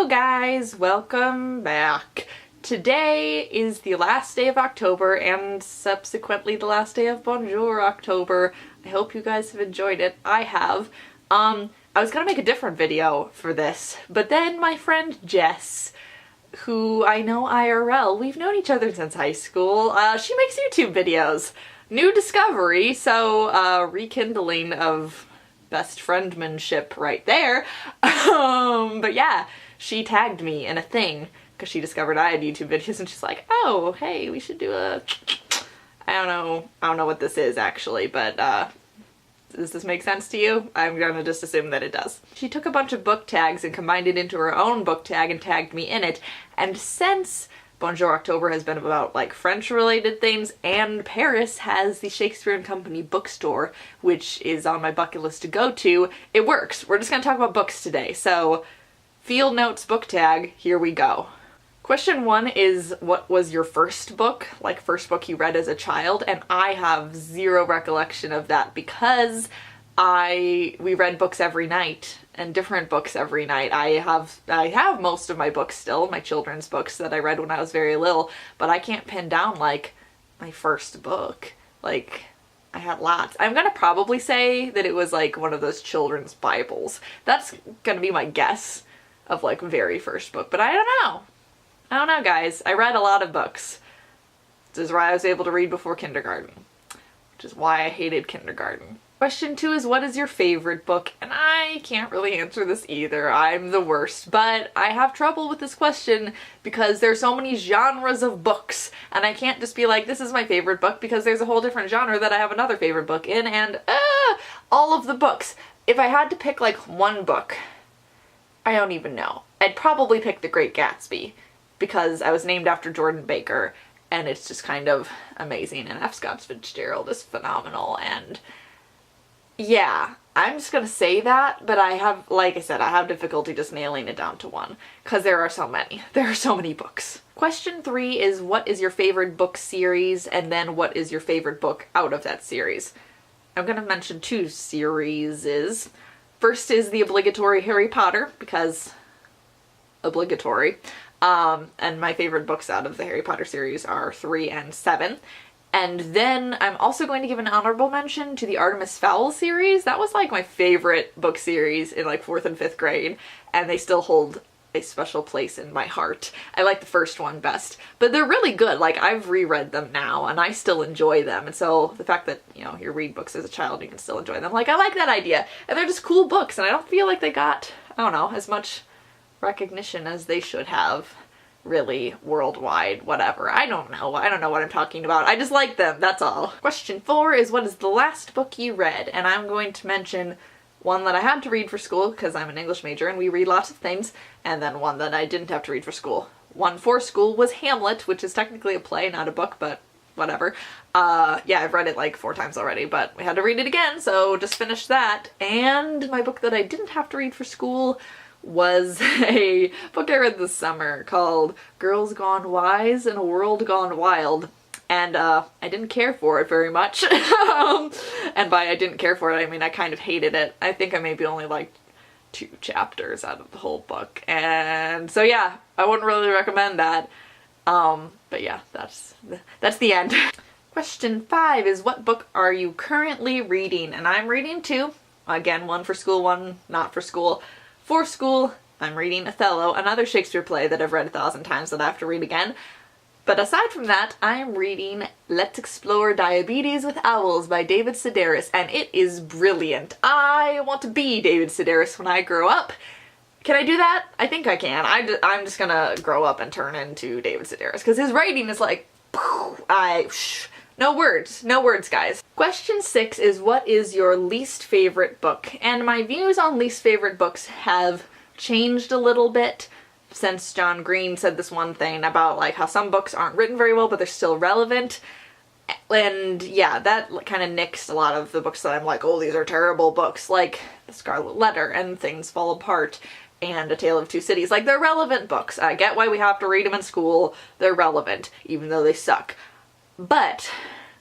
Hello guys, welcome back. Today is the last day of October and subsequently the last day of Bonjour October. I hope you guys have enjoyed it. I have. I was gonna make a different video for this, but then my friend Jess, who I know IRL, we've known each other since high school, she makes YouTube videos. New discovery, so rekindling of best friendmanship right there. But yeah, she tagged me in a thing because she discovered I had YouTube videos and she's like, oh, hey, we should do a, I don't know what this is actually, but does this make sense to you? I'm gonna just assume that it does. She took a bunch of book tags and combined it into her own book tag and tagged me in it, and since Bonjour October has been about like French related things, and Paris has the Shakespeare and Company bookstore, which is on my bucket list to go to, it works. We're just gonna talk about books today. So field notes book tag, here we go. Question 1 is, what was your first book? Like first book you read as a child? And I have zero recollection of that because we read books every night and different books every night. I have most of my books still, my children's books that I read when I was very little, but I can't pin down like my first book. Like I had lots. I'm gonna probably say that it was like one of those children's Bibles. That's gonna be my guess of like very first book, but I don't know. I don't know, guys. I read a lot of books. This is why I was able to read before kindergarten, which is why I hated kindergarten. Question 2 is, what is your favorite book? And I can't really answer this either. I'm the worst, but I have trouble with this question because there's so many genres of books, and I can't just be like, this is my favorite book, because there's a whole different genre that I have another favorite book in, and all of the books. If I had to pick like one book, I don't even know. I'd probably pick The Great Gatsby, because I was named after Jordan Baker, and it's just kind of amazing, and F. Scott Fitzgerald is phenomenal, and yeah, I'm just gonna say that, but I have, like I said, I have difficulty just nailing it down to one, because there are so many. There are so many books. Question 3 is, what is your favorite book series, and then what is your favorite book out of that series? I'm gonna mention 2 series. First is the obligatory Harry Potter, because obligatory. And my favorite books out of the Harry Potter series are 3 and 7. And then I'm also going to give an honorable mention to the Artemis Fowl series. That was like my favorite book series in like 4th and 5th grade, and they still hold a special place in my heart. I like the first one best, but they're really good. Like, I've reread them now and I still enjoy them, and so the fact that, you know, you read books as a child, you can still enjoy them. Like, I like that idea, and they're just cool books, and I don't feel like they got, I don't know, as much recognition as they should have. Really, worldwide, whatever. I don't know what I'm talking about. I just like them, that's all. Question 4 is, what is the last book you read? And I'm going to mention one that I had to read for school because I'm an English major and we read lots of things, and then one that I didn't have to read for school. One for school was Hamlet, which is technically a play, not a book, but whatever. Yeah, I've read it like 4 times already, but we had to read it again, so just finished that. And my book that I didn't have to read for school was a book I read this summer called Girls Gone Wise in a World Gone Wild, and I didn't care for it very much. And by I didn't care for it, I mean I kind of hated it. I think I maybe only liked 2 chapters out of the whole book, and so yeah, I wouldn't really recommend that. But yeah, that's the end. Question 5 is, what book are you currently reading? And I'm reading 2. Again, one for school, one not for school. For school, I'm reading Othello, another Shakespeare play that I've read 1,000 times that I have to read again. But aside from that, I'm reading Let's Explore Diabetes with Owls by David Sedaris, and it is brilliant. I want to be David Sedaris when I grow up. Can I do that? I think I can. I'm just gonna grow up and turn into David Sedaris, because his writing is like, no words, guys. Question 6 is, what is your least favorite book? And my views on least favorite books have changed a little bit since John Green said this one thing about like how some books aren't written very well, but they're still relevant. And yeah, that kind of nixed a lot of the books that I'm like, oh, these are terrible books, like The Scarlet Letter and Things Fall Apart and A Tale of Two Cities. Like, they're relevant books. I get why we have to read them in school. They're relevant, even though they suck. But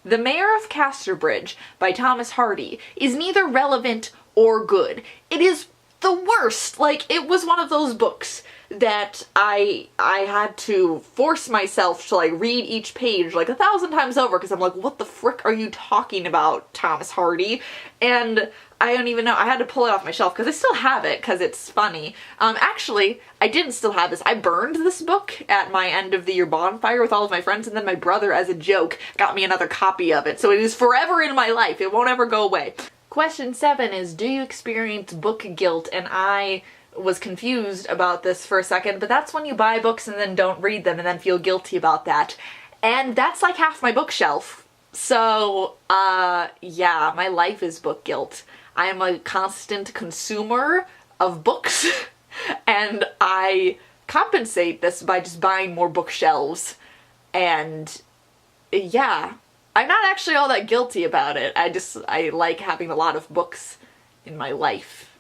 The Mayor of Casterbridge by Thomas Hardy is neither relevant or good. It is the worst. Like, it was one of those books that I had to force myself to like read each page like 1,000 times over because I'm like, what the frick are you talking about, Thomas Hardy? And I don't even know, I had to pull it off my shelf because I still have it because it's funny. Actually, I didn't still have this. I burned this book at my end of the year bonfire with all of my friends, and then my brother, as a joke, got me another copy of it. So it is forever in my life. It won't ever go away. Question 7 is, do you experience book guilt? And I was confused about this for a second, but that's when you buy books and then don't read them and then feel guilty about that. And that's like half my bookshelf. So, yeah, my life is book guilt. I am a constant consumer of books, and I compensate this by just buying more bookshelves. And, yeah, I'm not actually all that guilty about it. I like having a lot of books in my life.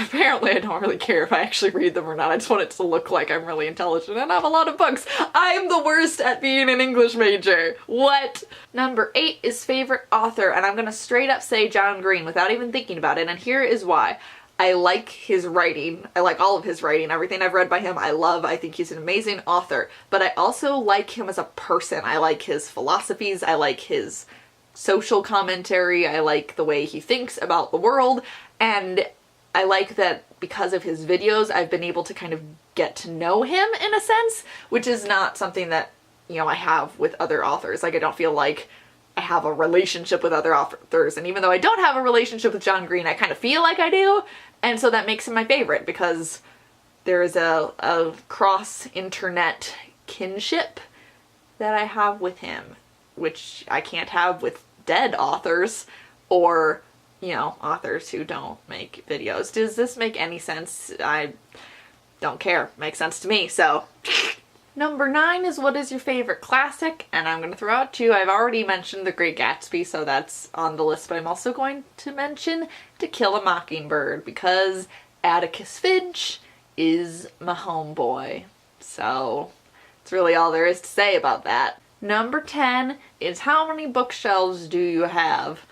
Apparently I don't really care if I actually read them or not. I just want it to look like I'm really intelligent and I have a lot of books. I'm the worst at being an English major. What? Number 8 is favorite author, and I'm gonna straight up say John Green without even thinking about it, and here is why. I like his writing. I like all of his writing. Everything I've read by him I love. I think he's an amazing author. But I also like him as a person. I like his philosophies. I like his social commentary. I like the way he thinks about the world. And I like that because of his videos, I've been able to kind of get to know him in a sense, which is not something that, you know, I have with other authors. Like, I don't feel like I have a relationship with other authors. And even though I don't have a relationship with John Green, I kind of feel like I do. And so that makes him my favorite because there is a cross-internet kinship that I have with him, which I can't have with dead authors or, you know, authors who don't make videos. Does this make any sense? I don't care. Makes sense to me, so. Number 9 is, what is your favorite classic? And I'm going to throw out 2. I've already mentioned The Great Gatsby, so that's on the list, but I'm also going to mention To Kill a Mockingbird because Atticus Finch is my homeboy. So that's really all there is to say about that. Number 10 is, how many bookshelves do you have?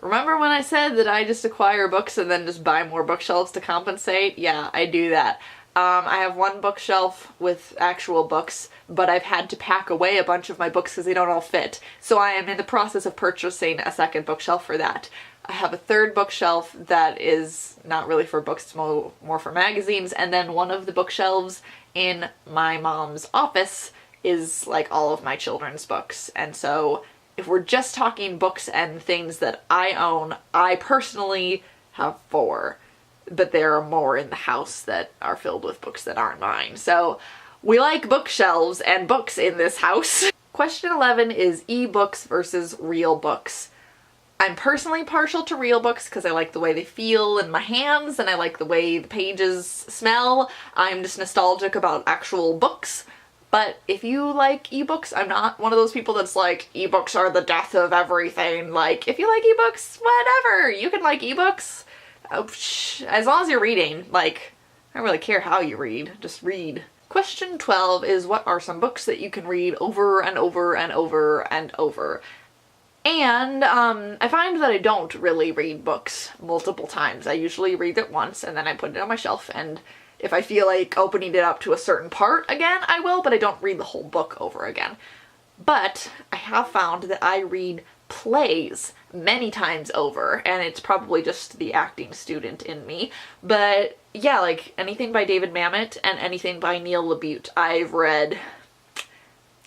Remember when I said that I just acquire books and then just buy more bookshelves to compensate? Yeah, I do that. I have one bookshelf with actual books, but I've had to pack away a bunch of my books because they don't all fit. So I am in the process of purchasing a second bookshelf for that. I have a third bookshelf that is not really for books, it's more for magazines, and then one of the bookshelves in my mom's office is like all of my children's books. And so if we're just talking books and things that I own, I personally have 4. But there are more in the house that are filled with books that aren't mine. So we like bookshelves and books in this house. Question 11 is eBooks versus real books. I'm personally partial to real books because I like the way they feel in my hands and I like the way the pages smell. I'm just nostalgic about actual books. But if you like ebooks, I'm not one of those people that's like, ebooks are the death of everything. Like, if you like ebooks, whatever. You can like ebooks. As long as you're reading, like, I don't really care how you read, just read. Question 12 is, what are some books that you can read over and over and over and over? And I find that I don't really read books multiple times. I usually read it once and then I put it on my shelf, and if I feel like opening it up to a certain part again, I will, but I don't read the whole book over again. But I have found that I read plays many times over, and it's probably just the acting student in me, but yeah, like anything by David Mamet and anything by Neil LaBute I've read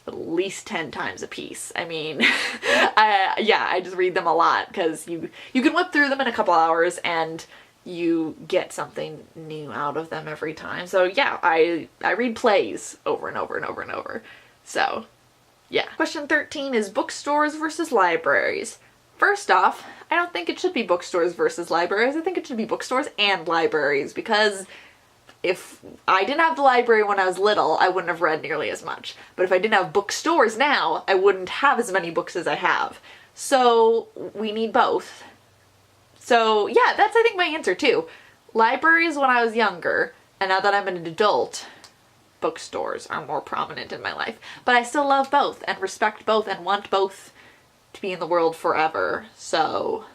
at least 10 times a piece. I mean, I just read them a lot because you can whip through them in a couple hours and you get something new out of them every time. So yeah, I read plays over and over and over and over. So yeah. Question 13 is bookstores versus libraries. First off, I don't think it should be bookstores versus libraries. I think it should be bookstores and libraries, because if I didn't have the library when I was little, I wouldn't have read nearly as much. But if I didn't have bookstores now, I wouldn't have as many books as I have. So we need both. So yeah, that's I think my answer too. Libraries when I was younger, and now that I'm an adult, bookstores are more prominent in my life. But I still love both and respect both and want both to be in the world forever. So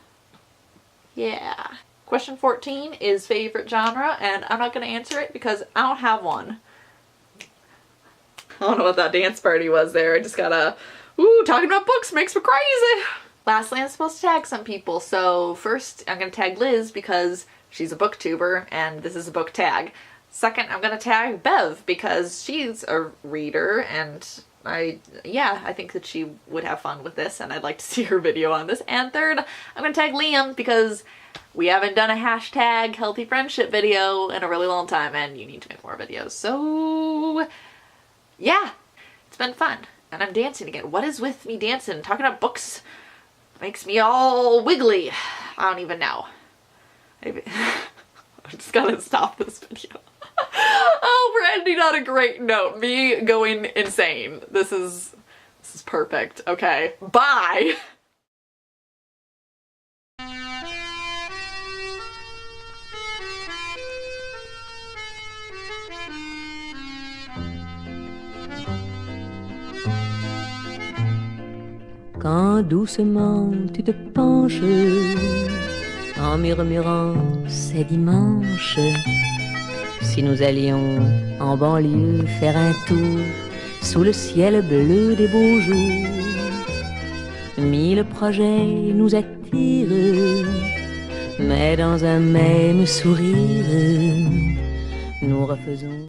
yeah. Question 14 is favorite genre, and I'm not going to answer it because I don't have one. I don't know what that dance party was there. I just gotta, ooh, talking about books makes me crazy. Lastly, I'm supposed to tag some people, so first I'm gonna tag Liz because she's a booktuber and this is a book tag. Second, I'm gonna tag Bev because she's a reader and I think that she would have fun with this and I'd like to see her video on this. And third, I'm gonna tag Liam because we haven't done a hashtag healthy friendship video in a really long time and you need to make more videos. So yeah, it's been fun. And I'm dancing again. What is with me dancing? Talking about books makes me all wiggly. I don't even know. Maybe I'm just gonna stop this video. Oh, we're ending on a great note. Me going insane. This is perfect. Okay, bye. Quand doucement tu te penches en murmurant c'est dimanche, si nous allions en banlieue faire un tour sous le ciel bleu des beaux jours. Mille projets nous attirent, mais dans un même sourire, nous refaisons